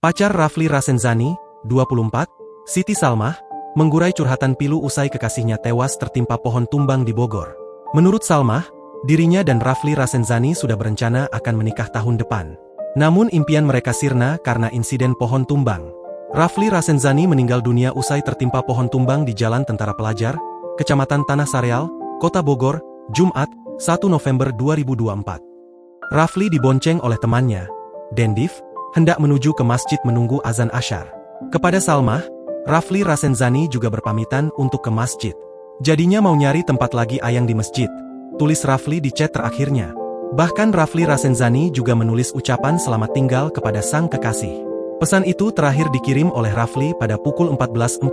Pacar Rafli Rassenzani, 24, Siti Salmah, menggurai curhatan pilu usai kekasihnya tewas tertimpa pohon tumbang di Bogor. Menurut Salmah, dirinya dan Rafli Rassenzani sudah berencana akan menikah tahun depan. Namun impian mereka sirna karena insiden pohon tumbang. Rafli Rassenzani meninggal dunia usai tertimpa pohon tumbang di Jalan Tentara Pelajar, Kecamatan Tanah Sareal, Kota Bogor, Jumat, 1 November 2024. Rafli dibonceng oleh temannya, Dendiv, hendak menuju ke masjid menunggu azan asyar. Kepada Salmah, Rafli Rassenzani juga berpamitan untuk ke masjid. Jadinya mau nyari tempat lagi ayang di masjid, tulis Rafli di chat terakhirnya. Bahkan Rafli Rassenzani juga menulis ucapan selamat tinggal kepada sang kekasih. Pesan itu terakhir dikirim oleh Rafli pada pukul 14.49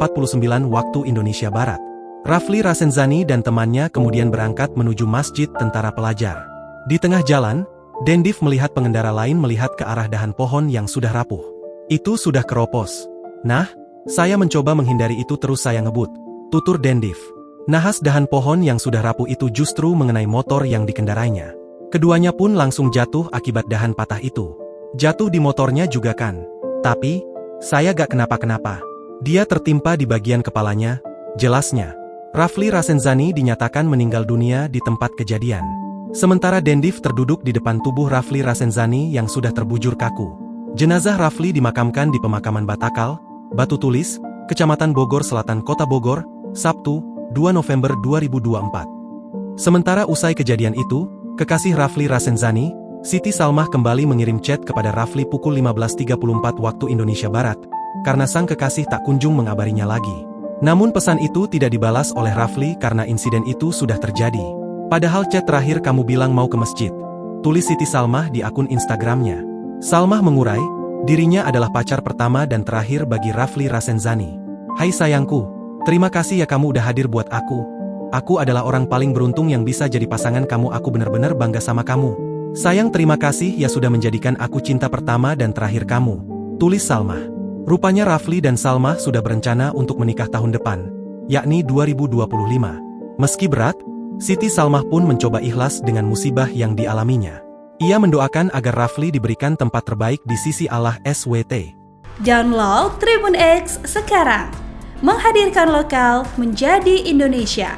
waktu Indonesia Barat. Rafli Rassenzani dan temannya kemudian berangkat menuju masjid Tentara Pelajar. Di tengah jalan, Dendiv melihat pengendara lain melihat ke arah dahan pohon yang sudah rapuh. Itu sudah keropos. Nah, saya mencoba menghindari itu terus saya ngebut, tutur Dendiv. Nahas dahan pohon yang sudah rapuh itu justru mengenai motor yang dikendarainya. Keduanya pun langsung jatuh akibat dahan patah itu. Jatuh di motornya juga kan. Tapi, saya gak kenapa-kenapa. Dia tertimpa di bagian kepalanya, jelasnya. Rafli Rassenzani dinyatakan meninggal dunia di tempat kejadian. Sementara Dendiv terduduk di depan tubuh Rafli Rassenzani yang sudah terbujur kaku. Jenazah Rafli dimakamkan di pemakaman Batakal, Batu Tulis, Kecamatan Bogor Selatan Kota Bogor, Sabtu, 2 November 2024. Sementara usai kejadian itu, kekasih Rafli Rassenzani, Siti Salmah kembali mengirim chat kepada Rafli pukul 15.34 waktu Indonesia Barat, karena sang kekasih tak kunjung mengabarinya lagi. Namun pesan itu tidak dibalas oleh Rafli karena insiden itu sudah terjadi. Padahal chat terakhir kamu bilang mau ke masjid, tulis Siti Salmah di akun Instagramnya. Salmah mengurai, dirinya adalah pacar pertama dan terakhir bagi Rafli Rassenzani. Hai sayangku, terima kasih ya kamu udah hadir buat aku. Aku adalah orang paling beruntung yang bisa jadi pasangan kamu, aku benar-benar bangga sama kamu. Sayang, terima kasih ya sudah menjadikan aku cinta pertama dan terakhir kamu, tulis Salmah. Rupanya Rafli dan Salmah sudah berencana untuk menikah tahun depan, yakni 2025. Meski berat, Siti Salmah pun mencoba ikhlas dengan musibah yang dialaminya. Ia mendoakan agar Rafli diberikan tempat terbaik di sisi Allah SWT. Download Tribun X sekarang, menghadirkan lokal menjadi Indonesia.